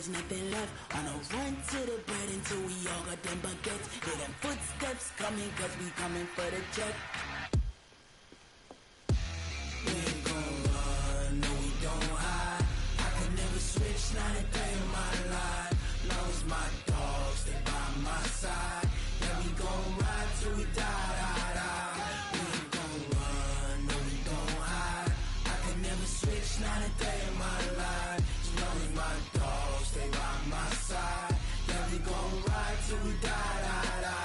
there's nothing left. On a run to the bread until we all got them baguettes. Hear them footsteps coming, cause we coming for the check. We ain't gon' run, no we don't hide. I could never switch, not a day in my life. Long as my dogs, they by my side. Yeah, we gon' ride till we die, die, die. We ain't gon' run, no we don't hide. I could never switch, not a day in my life. As long as my dogs, they by my side. Yeah, we gon' ride till we die, die, die.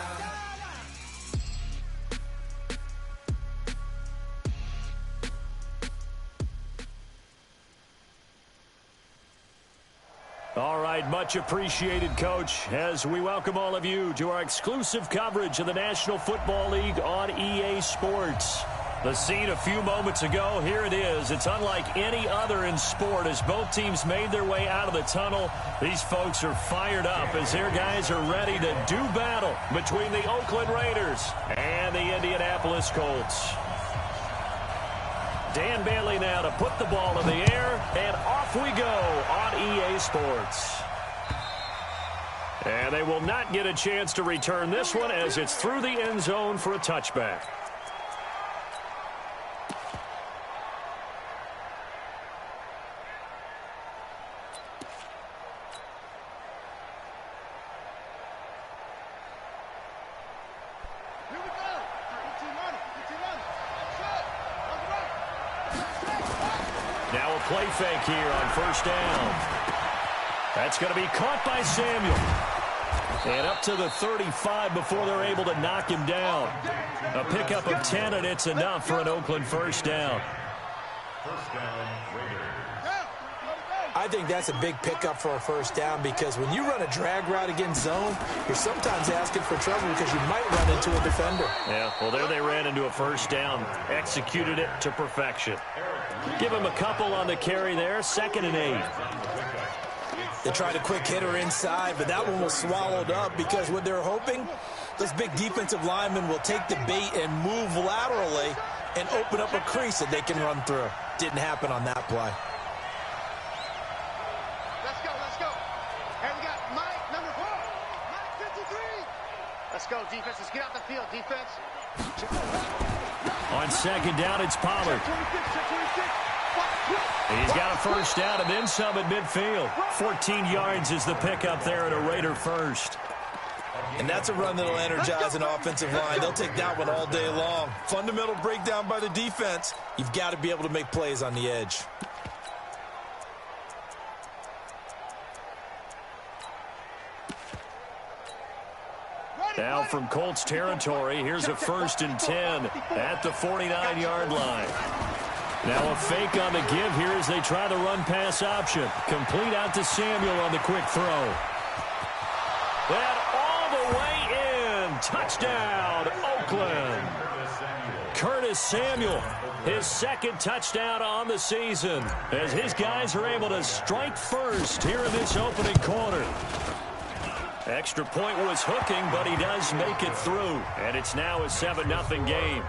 All right, much appreciated, Coach, as we welcome all of you to our exclusive coverage of the National Football League on EA Sports. The scene a few moments ago, here it is. It's unlike any other in sport as both teams made their way out of the tunnel. These folks are fired up as their guys are ready to do battle between the Oakland Raiders and the Indianapolis Colts. Dan Bailey now to put the ball in the air, and off we go on EA Sports. And they will not get a chance to return this one as it's through the end zone for a touchback. Now a play fake here on first down. That's going to be caught by Samuel. And up to the 35 before they're able to knock him down. A pickup of 10, and it's enough for an Oakland first down. I think that's a big pickup for a first down because when you run a drag route against zone, you're sometimes asking for trouble because you might run into a defender. Yeah, well, there they ran into a first down. Executed it to perfection. Give him a couple on the carry there. 2nd and 8. They tried a quick hitter inside, but that one was swallowed up because what they're hoping, those big defensive linemen will take the bait and move laterally and open up a crease that they can run through. Didn't happen on that play. Let's go. And we got Mike, number 4. Mike, 53. Let's go, defense. Let's get out the field, defense. On 2nd down, it's Pollard. He's got a first down and then some at midfield. 14 yards is the pickup there at a Raider first. And that's a run that'll energize an offensive line. They'll take that one all day long. Fundamental breakdown by the defense. You've got to be able to make plays on the edge. Now from Colts territory, here's a 1st and 10 at the 49-yard line. Now a fake on the give here as they try the run-pass option. Complete out to Samuel on the quick throw. And all the way in. Touchdown, Oakland. Curtis Samuel, his 2nd touchdown on the season as his guys are able to strike first here in this opening quarter. Extra point was hooking, but he does make it through. And it's now a 7-0 game.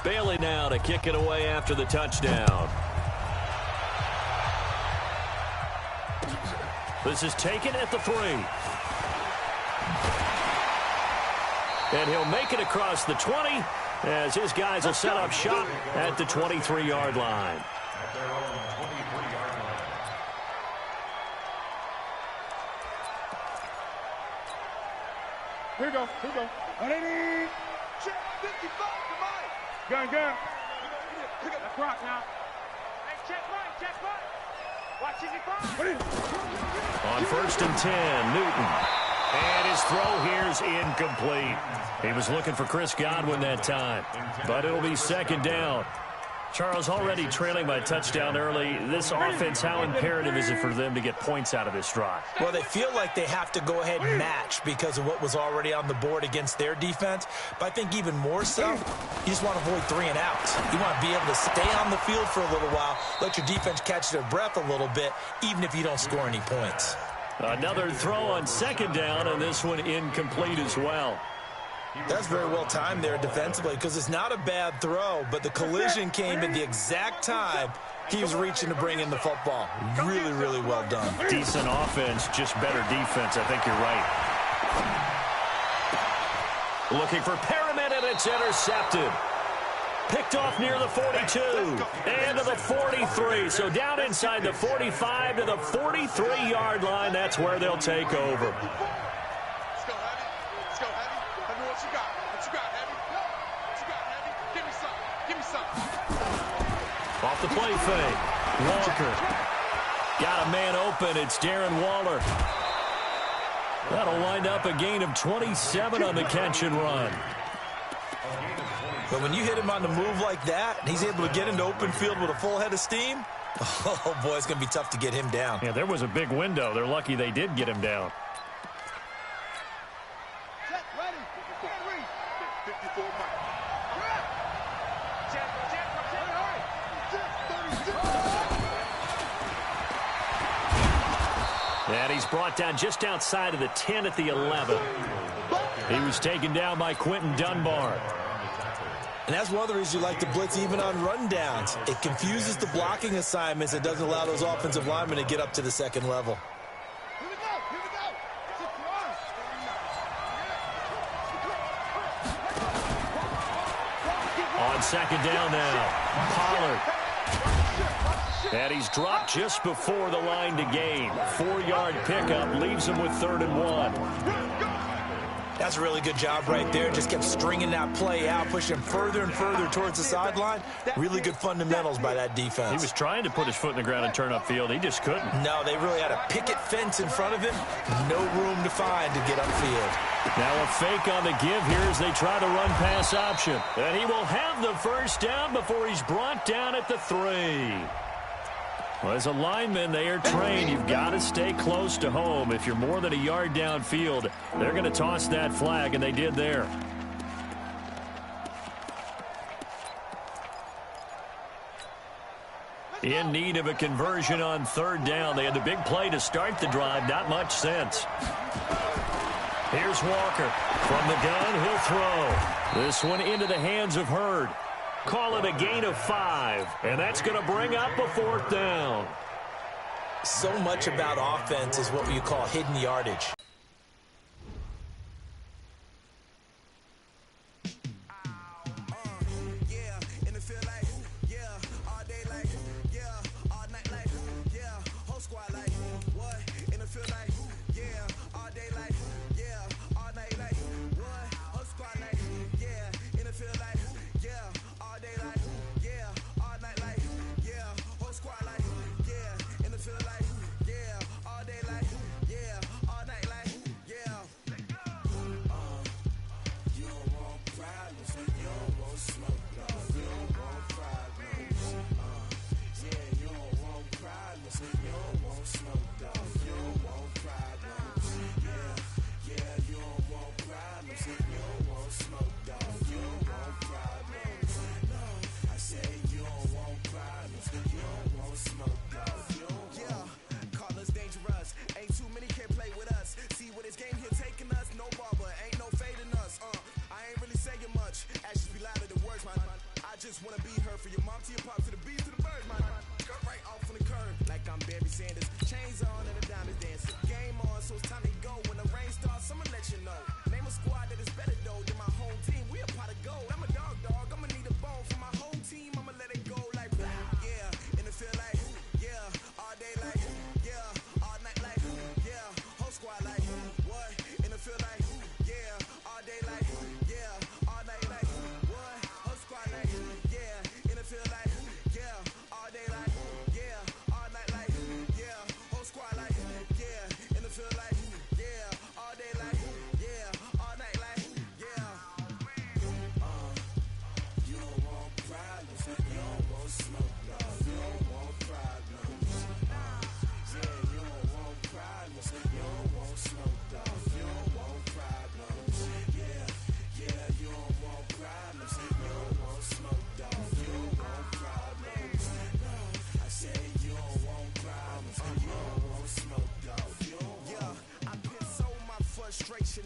Bailey now to kick it away after the touchdown. This is taken at the 3. And he'll make it across the 20 as his guys will set up shop at the 23-yard line. Here we go. 180. Check 55 to Mike. Gun. Pick up the clock now. Hey, check Mike. Watch his On 1st and 10, Newton. And his throw here's incomplete. He was looking for Chris Godwin that time, but it'll be 2nd down. Charles, already trailing by touchdown early. This offense, how imperative is it for them to get points out of this drive? Well, they feel like they have to go ahead and match because of what was already on the board against their defense. But I think even more so, you just want to avoid 3 and outs. You want to be able to stay on the field for a little while, let your defense catch their breath a little bit, even if you don't score any points. Another throw on 2nd down, and this one incomplete as well. That's very well timed there defensively because it's not a bad throw, but the collision came at the exact time he was reaching to bring in the football. Really, really well done. Decent offense, just better defense. I think you're right. Looking for Perriman, and it's intercepted. Picked off near the 42 and to the 43. So down inside the 45 to the 43-yard line. That's where they'll take over. Let's go, Heavy. Let's go, Heavy. Let me know what you got. What you got, Heavy? What you got, Heavy? Give me something. Give me something. Off the play fake. Walker. Got a man open. It's Darren Waller. That'll wind up a gain of 27 on the catch and run. But when you hit him on the move like that, and he's able to get into open field with a full head of steam, oh, boy, it's going to be tough to get him down. Yeah, there was a big window. They're lucky they did get him down. Check, ready. 54 Mike. Check, And he's brought down just outside of the 10 at the 11. He was taken down by Quentin Dunbar. And that's one of the reasons you like to blitz even on rundowns. It confuses the blocking assignments. It doesn't allow those offensive linemen to get up to the second level. Here we go. Here we go. On second down now, Pollard. And he's dropped just before the line to gain. 4-yard pickup leaves him with 3rd and 1. That's a really good job right there. Just kept stringing that play out, pushing further and further towards the sideline. Really good fundamentals by that defense. He was trying to put his foot in the ground and turn upfield. He just couldn't. No, they really had a picket fence in front of him. No room to find to get upfield. Now a fake on the give here as they try to run pass option. And he will have the first down before he's brought down at the 3. Well, as a lineman, they are trained. You've got to stay close to home. If you're more than a yard downfield, they're going to toss that flag, and they did there. In need of a conversion on 3rd down. They had the big play to start the drive. Not much sense. Here's Walker. From the gun, he'll throw. This one into the hands of Hurd. Call it a gain of 5, and that's going to bring up a 4th down. So much about offense is what you call hidden yardage.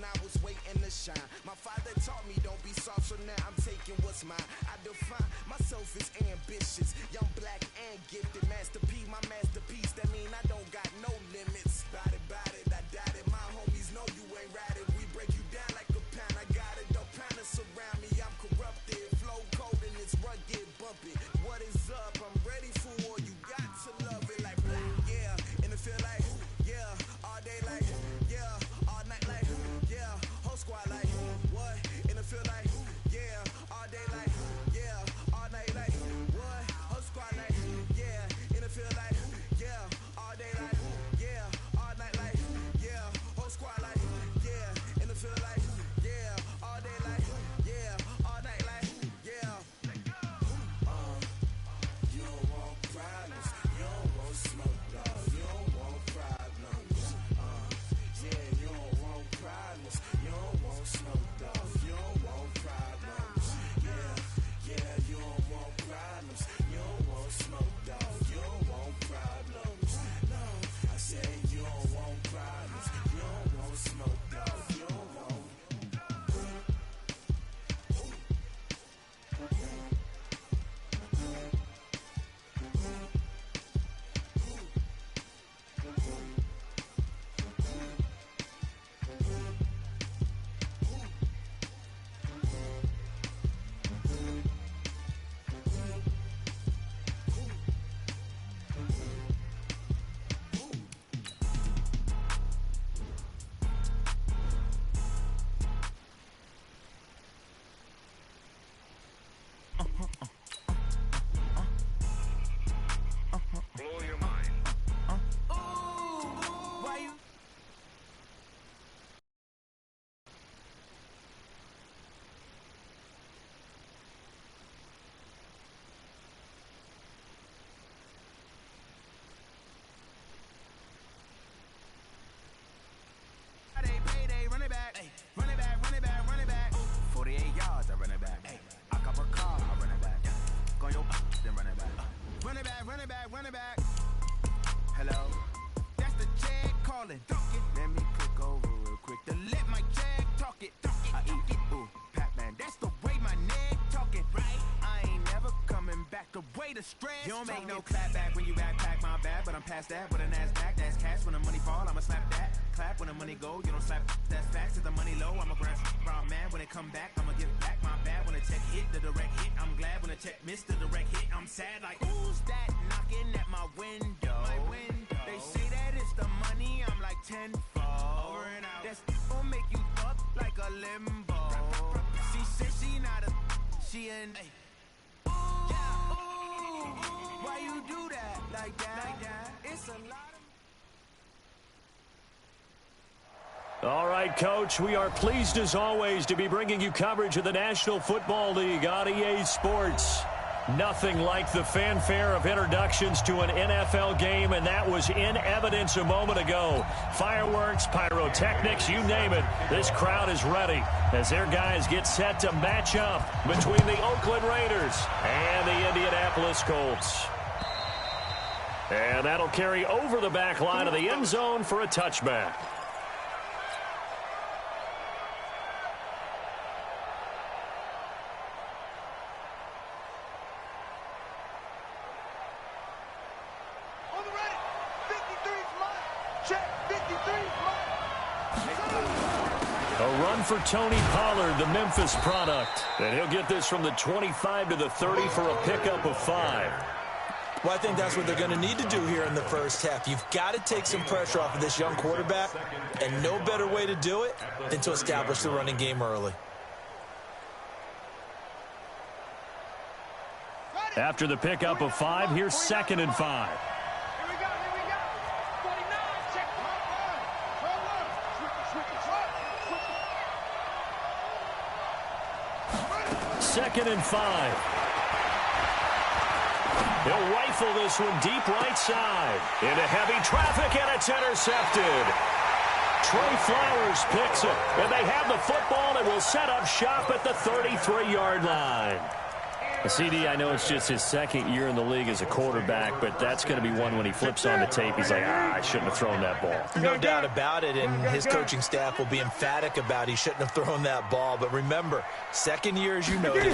I was waiting to shine. My father taught me Run it back. Hello. That's the Jag calling. Let me click over real quick to let my Jag talk it. I eat it. Ooh, Pac-Man. That's the way my neck talking. Right. I ain't never coming back the way the stress. You don't make no clap back when you backpack my bag, but I'm past that with a NASDAQ. That's cash when the money fall. I'ma slap that. Clap when the money go. You don't slap. That's facts. If the money low, I'ma grab brown man. When it come back, I'ma give back my bad. When the check hit, the direct hit. I'm glad when the check missed the direct hit. I'm sad like who's that knocking at my window? They say that it's the money. I'm like tenfold. Over and out. That's gonna make you fuck like a limbo. She said she not a. She in. Ooh, why you do that like that? It's a lot of. All right, Coach, we are pleased as always to be bringing you coverage of the National Football League on EA Sports. Nothing like the fanfare of introductions to an NFL game, and that was in evidence a moment ago. Fireworks, pyrotechnics, you name it. This crowd is ready as their guys get set to match up between the Oakland Raiders and the Indianapolis Colts. And that'll carry over the back line of the end zone for a touchback. For Tony Pollard, the Memphis product. And he'll get this from the 25 to the 30 for a pickup of 5. Well, I think that's what they're going to need to do here in the first half. You've got to take some pressure off of this young quarterback, and no better way to do it than to establish the running game early. After the pickup of 5, here's 2nd and 5. Second and 5. He'll rifle this one deep right side. Into heavy traffic, and it's intercepted. Trey Flowers picks it, and they have the football and will set up shop at the 33-yard line. CD, I know it's just his 2nd year in the league as a quarterback, but that's going to be one when he flips on the tape. He's like, I shouldn't have thrown that ball. No doubt about it, and his coaching staff will be emphatic about he shouldn't have thrown that ball. But remember, 2nd year, as you noted,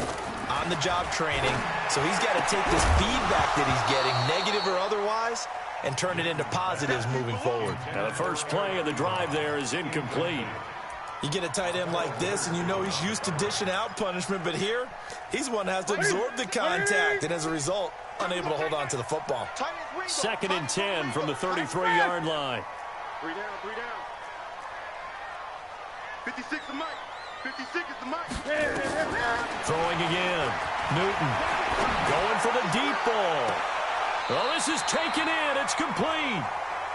on-the-job training, so he's got to take this feedback that he's getting, negative or otherwise, and turn it into positives moving forward. Now, the first play of the drive there is incomplete. You get a tight end like this, and you know he's used to dishing out punishment, but here, he's one that has to absorb the contact, and as a result, unable to hold on to the football. 2nd and 10 from the 33-yard line. 3 down. 56 is Mike. 56 is the Mike. Throwing again. Newton going for the deep ball. Well, this is taken in. It's complete.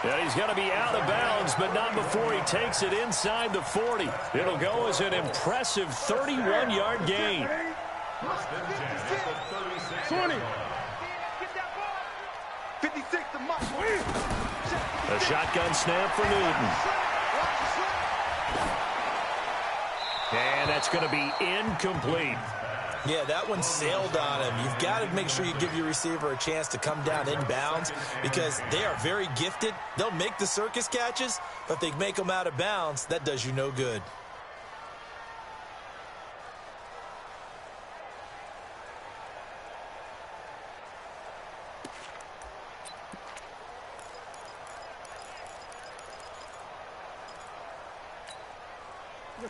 Yeah, he's got to be out of bounds, but not before he takes it inside the 40. It'll go as an impressive 31-yard gain. 20. 56 to Mike. A shotgun snap for Newton. And that's going to be incomplete. Yeah, that one sailed on him. You've got to make sure you give your receiver a chance to come down inbounds because they are very gifted. They'll make the circus catches, but if they make them out of bounds, that does you no good.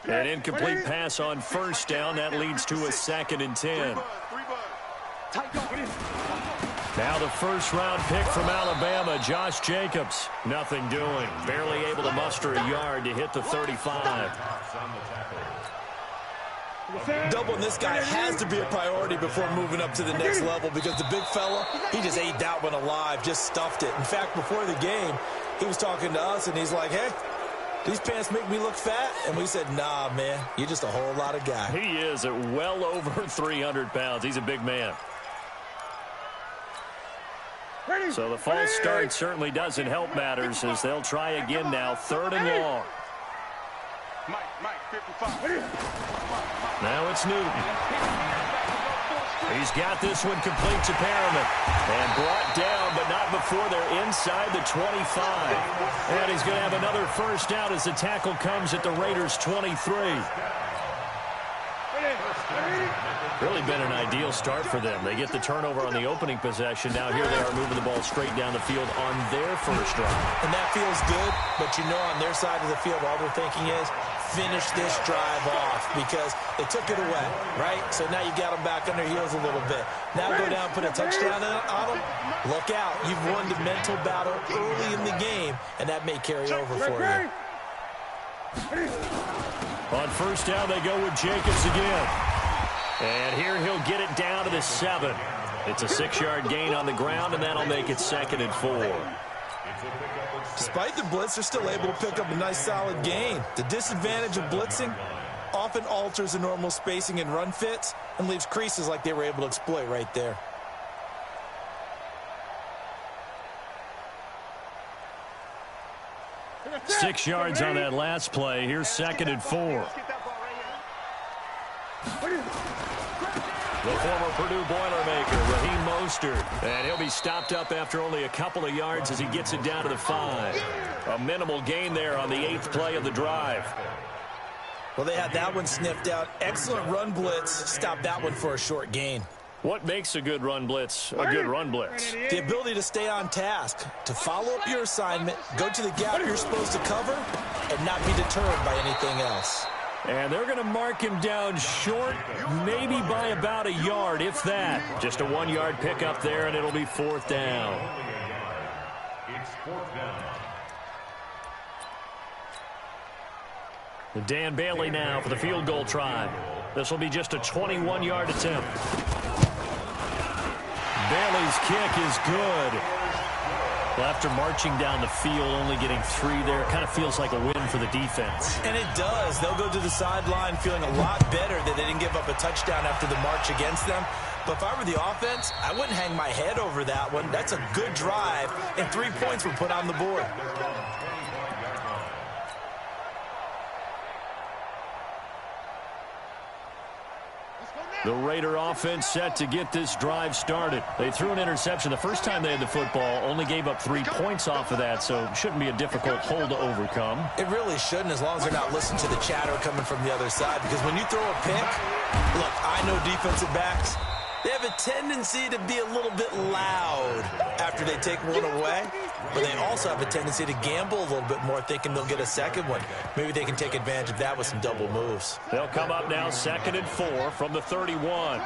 An incomplete pass on first down. That leads to a 2nd and 10. Now the first-round pick from Alabama, Josh Jacobs. Nothing doing. Barely able to muster a yard to hit the 35. Doubling this guy has to be a priority before moving up to the next level because the big fella, he just ate that one alive, just stuffed it. In fact, before the game, he was talking to us, and he's like, hey, these pants make me look fat? And we said, nah, man, you're just a whole lot of guy. He is at well over 300 pounds. He's a big man. So the false start certainly doesn't help matters as they'll try again now, 3rd and long. Now it's Newton. He's got this one complete to Perriman. And brought down, but not before they're inside the 25. And he's going to have another first down as the tackle comes at the Raiders' 23. Really been an ideal start for them. They get the turnover on the opening possession. Now here they are moving the ball straight down the field on their first drive. And that feels good, but you know on their side of the field all they're thinking is finish this drive off because they took it away, right? So now you got them back on their heels a little bit. Now go down, put a touchdown on them. Look out. You've won the mental battle early in the game, and that may carry over for you. On first down, they go with Jacobs again. And here he'll get it down to the 7. It's a 6-yard gain on the ground, and that'll make it 2nd and 4. Despite the blitz, they're still able to pick up a nice, solid gain. The disadvantage of blitzing often alters the normal spacing and run fits and leaves creases like they were able to exploit right there. Six yards on that last play. Here's 2nd and 4. The former Purdue Boilermaker, Raheem Mostert. And he'll be stopped up after only a couple of yards as he gets it down to the 5. A minimal gain there on the 8th play of the drive. Well, they had that one sniffed out. Excellent run blitz. Stopped that one for a short gain. What makes a good run blitz a good run blitz? The ability to stay on task, to follow up your assignment, go to the gap you're supposed to cover, and not be deterred by anything else. And they're going to mark him down short, maybe by about a yard, if that. Just a 1-yard pickup there, and it'll be 4th down. It's 4th down. Dan Bailey now for the field goal try. This will be just a 21-yard attempt. Bailey's kick is good. Well, after marching down the field, only getting 3 there, kind of feels like a win for the defense. And it does. They'll go to the sideline feeling a lot better that they didn't give up a touchdown after the march against them. But if I were the offense, I wouldn't hang my head over that one. That's a good drive, and 3 points were put on the board. The Raider offense set to get this drive started. They threw an interception the first time they had the football, only gave up 3 points off of that, so it shouldn't be a difficult hole to overcome. It really shouldn't, as long as they're not listening to the chatter coming from the other side, because when you throw a pick, look, I know defensive backs, they have a tendency to be a little bit loud after they take one away, but they also have a tendency to gamble a little bit more, thinking they'll get a second one. Maybe they can take advantage of that with some double moves. They'll come up now 2nd and 4 from the 31.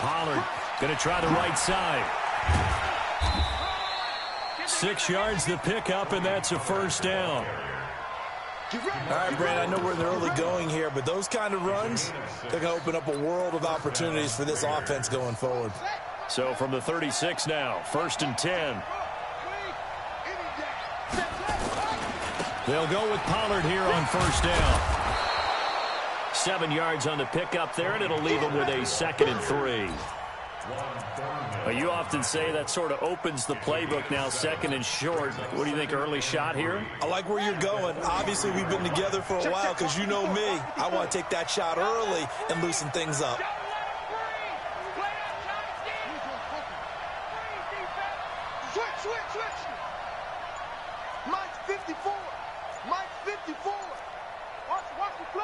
Pollard going to try the right side. 6 yards the pickup, and that's a first down. All right, Brand, I know we're in the early going here, but those kind of runs, they're going to open up a world of opportunities for this offense going forward. So from the 36 now, 1st and 10. They'll go with Pollard here on first down. 7 yards on the pickup there, and it'll leave them with a 2nd and 3. Well, you often say that sort of opens the playbook now, 2nd and short. What do you think, early shot here? I like where you're going. Obviously, we've been together for a while because you know me. I want to take that shot early and loosen things up. Switch. Mike's 54. Mike's 54. Watch the play.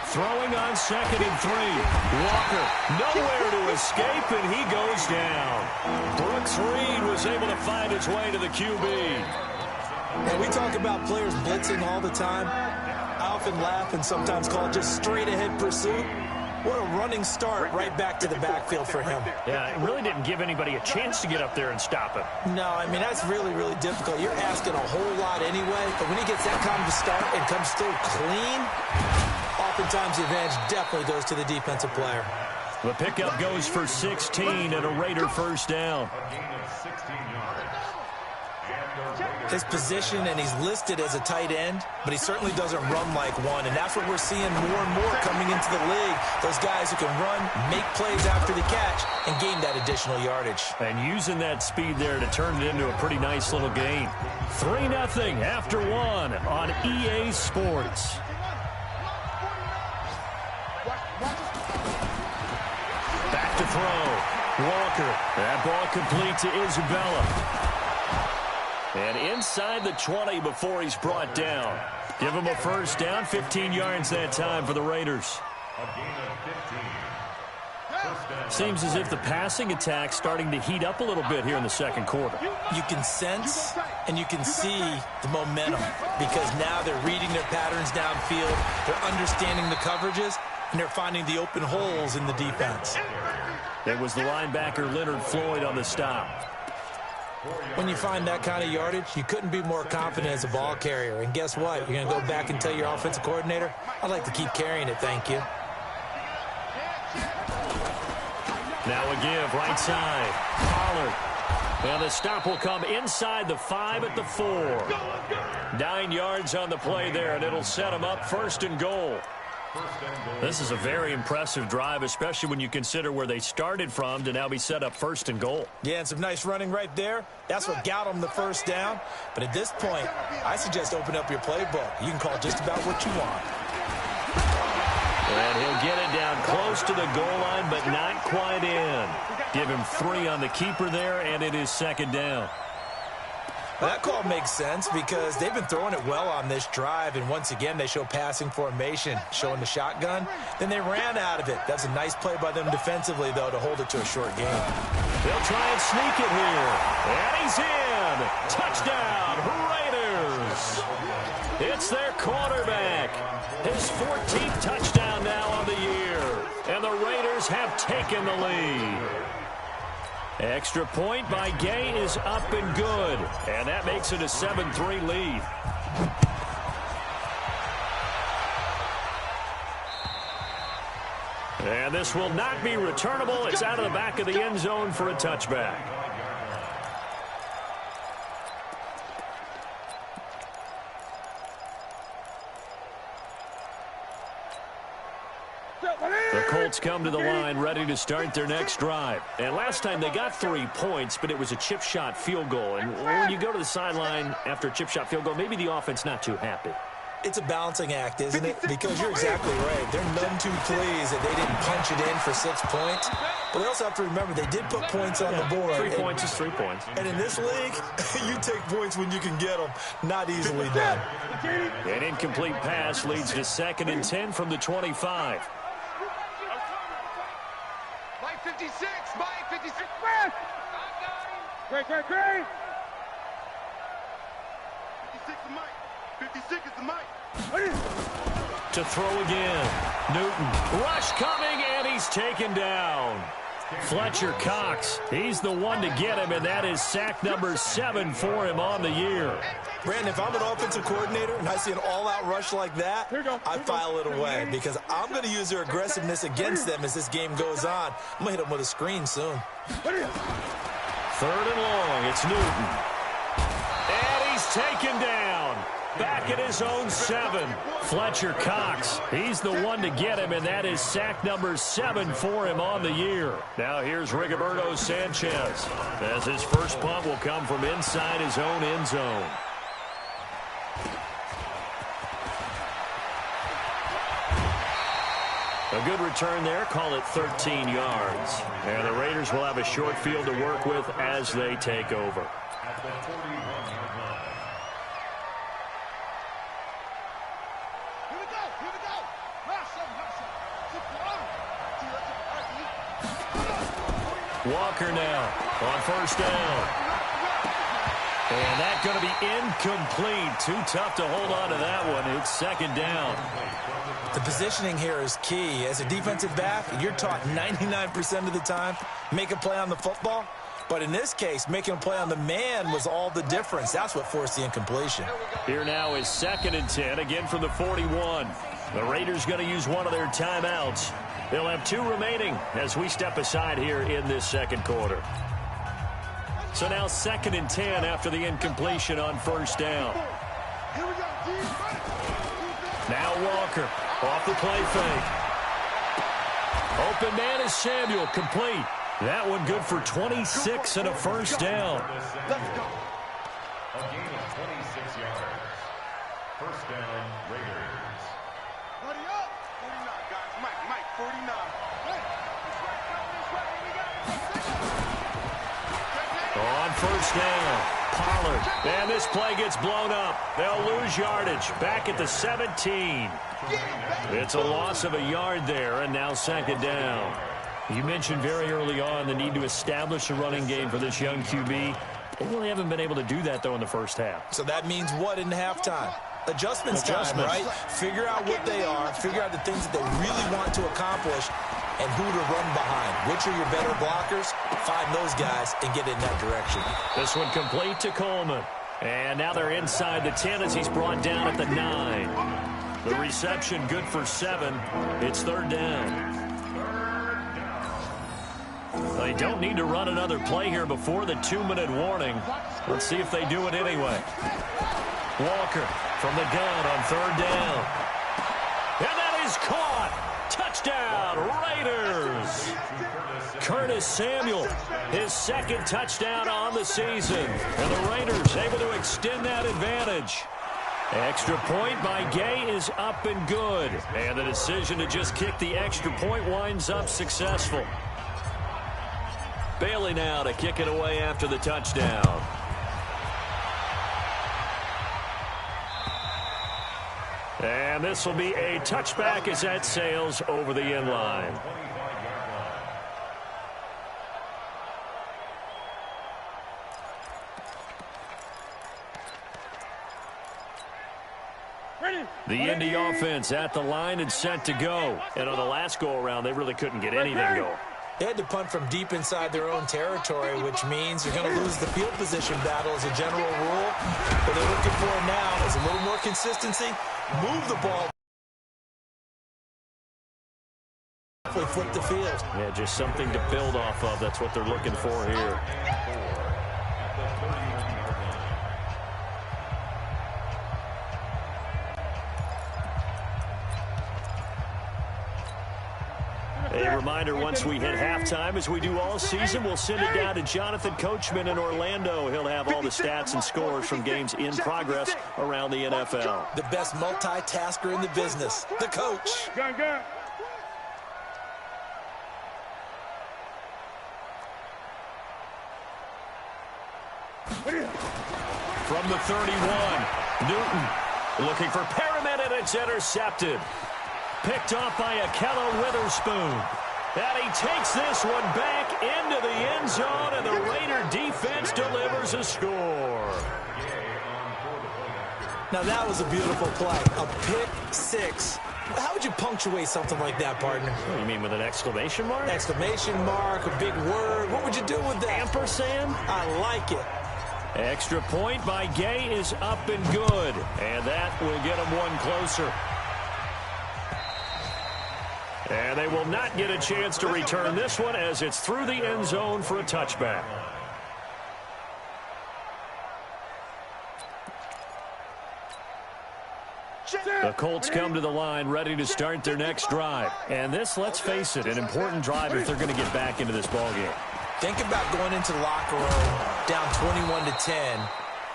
Throwing on 2nd and 3. Walker nowhere to escape, and he goes down. Brooks Reed was able to find his way to the QB. And we talk about players blitzing all the time. I often laugh and sometimes call it just straight-ahead pursuit. What a running start right back to the backfield for him. Yeah, it really didn't give anybody a chance to get up there and stop him. No, I mean, that's really, really difficult. You're asking a whole lot anyway, but when he gets that kind of a start and comes through clean, oftentimes the advantage definitely goes to the defensive player. The pickup goes for 16 and a Raider first down. His position, and he's listed as a tight end, but he certainly doesn't run like one, and that's what we're seeing more and more coming into the league. Those guys who can run, make plays after the catch, and gain that additional yardage. And using that speed there to turn it into a pretty nice little gain. 3-0 after one on EA Sports. Back to throw. Walker. That ball complete to Isabella. And inside the 20 before he's brought down. Give him a first down, 15 yards that time for the Raiders. Seems as if the passing attack's starting to heat up a little bit here in the second quarter. You can sense and you can see the momentum because now they're reading their patterns downfield, they're understanding the coverages, and they're finding the open holes in the defense. It was the linebacker Leonard Floyd on the stop. When you find that kind of yardage, you couldn't be more confident as a ball carrier. And guess what? You're going to go back and tell your offensive coordinator, I'd like to keep carrying it, thank you. Now a give, right side. Pollard. And the stop will come inside the 5 at the 4. 9 yards on the play there, and it'll set him up 1st and goal. This is a very impressive drive, especially when you consider where they started from to now be set up 1st and goal. Yeah, and some nice running right there. That's what got them the first down. But at this point, I suggest open up your playbook. You can call just about what you want. And he'll get it down close to the goal line, but not quite in. Give him 3 on the keeper there, and it is 2nd down. That call makes sense because they've been throwing it well on this drive, and once again they show passing formation, showing the shotgun. Then they ran out of it. That's a nice play by them defensively, though, to hold it to a short game. They'll try and sneak it here. And he's in. Touchdown, Raiders. It's their quarterback. His 14th touchdown now on the year. And the Raiders have taken the lead. Extra point by Gay is up and good. And that makes it a 7-3 lead. And this will not be returnable. It's out of the back of the end zone for a touchback. The Colts come to the line ready to start their next drive. And last time they got 3 points, but it was a chip shot field goal. And when you go to the sideline after a chip shot field goal, maybe the offense not too happy. It's a balancing act, isn't it? Because you're exactly right. They're none too pleased that they didn't punch it in for 6 points. But they also have to remember they did put points on the board. 3 points is 3 points. And in this league, you take points when you can get them. Not easily done. An incomplete pass leads to 2nd and 10 from the 25. Mike 56, Mike 56, man! Great. 56 to Mike. 56 is the Mike. To throw again. Newton. Rush coming, and he's taken down. Fletcher Cox. He's the one to get him, and that is sack number 7 for him on the year. Brandon, if I'm an offensive coordinator and I see an all-out rush like that, I file it away because I'm going to use their aggressiveness against them as this game goes on. I'm going to hit them with a screen soon. 3rd and long. It's Newton. And he's taken down. Back at his own 7. Fletcher Cox. He's the one to get him, and that is sack number 7 for him on the year. Now here's Rigoberto Sanchez, as his first punt will come from inside his own end zone. A good return there. Call it 13 yards. And the Raiders will have a short field to work with as they take over. Walker now on 1st down. And that's going to be incomplete. Too tough to hold on to that one. It's 2nd down. The positioning here is key. As a defensive back, you're taught 99% of the time, make a play on the football. But in this case, making a play on the man was all the difference. That's what forced the incompletion. Here now is 2nd and 10, again from the 41. The Raiders going to use one of their timeouts. They'll have 2 remaining as we step aside here in this second quarter. So now 2nd and 10 after the incompletion on first down. Now Walker off the play fake. Open man is Samuel, complete. That one good for 26 and a first down. Let's go. A gain of 26 yards. First down, Raiders. Buddy up. 49, guys. Mike, 49. On first down, Pollard. And this play gets blown up. They'll lose yardage. Back at the 17. It's a loss of a yard there, and now 2nd down. You mentioned very early on the need to establish a running game for this young QB. They really haven't been able to do that, though, in the first half. So that means what in halftime? Adjustments time, right? Figure out what they are, figure out the things that they really want to accomplish, and who to run behind. Which are your better blockers? Find those guys and get in that direction. This one complete to Coleman. And now they're inside the 10 as he's brought down at the 9. The reception good for 7. It's 3rd down. They don't need to run another play here before the 2-minute warning. Let's see if they do it anyway. Walker from the gun on 3rd down. And that is caught. Touchdown, Raiders. Curtis Samuel, his 2nd touchdown on the season. And the Raiders able to extend that advantage. Extra point by Gay is up and good. And the decision to just kick the extra point winds up successful. Bailey now to kick it away after the touchdown. And this will be a touchback as that sails over the end line. The Indy offense at the line and set to go. And on the last go-around, they really couldn't get anything going. They had to punt from deep inside their own territory, which means you're going to lose the field position battle as a general rule. What they're looking for now is a little more consistency. Move the ball. Flip the field. Yeah, just something to build off of. That's what they're looking for here. A reminder, once we hit halftime, as we do all season, we'll send it down to Jonathan Coachman in Orlando. He'll have all the stats and scores from games in progress around the NFL. The best multitasker in the business, the coach. Gun. From the 31, Newton looking for Perriman, and it's intercepted. Picked off by Akello Witherspoon. And he takes this one back into the end zone, and the Raider defense delivers a score. Now that was a beautiful play. A pick six. How would you punctuate something like that, partner? What do you mean, with an exclamation mark? Exclamation mark, a big word. What would you do with that? Ampersand? I like it. Extra point by Gay is up and good. And that will get him one closer. And they will not get a chance to return this one as it's through the end zone for a touchback. The Colts come to the line ready to start their next drive. And this, let's face it, an important drive if they're going to get back into this ballgame. Think about going into the locker room down 21-10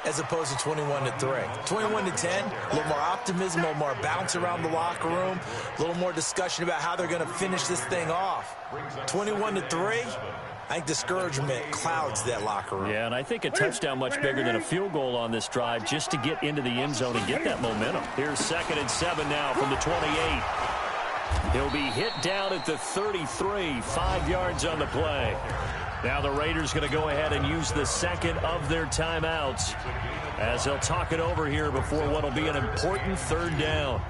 as opposed to 21-3. 21-10, a little more optimism, a little more bounce around the locker room, a little more discussion about how they're going to finish this thing off. 21-3, I think discouragement clouds that locker room. Yeah, and I think a touchdown much bigger than a field goal on this drive just to get into the end zone and get that momentum. Here's 2nd and 7 now from the 28. He'll be hit down at the 33, 5 yards on the play. Now the Raiders going to go ahead and use the second of their timeouts as they'll talk it over here before what will be an important 3rd down.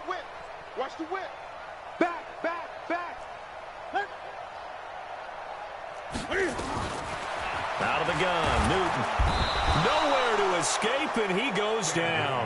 Whip. Watch the whip. Back. Out of the gun, Newton. Nowhere to escape, and he goes down.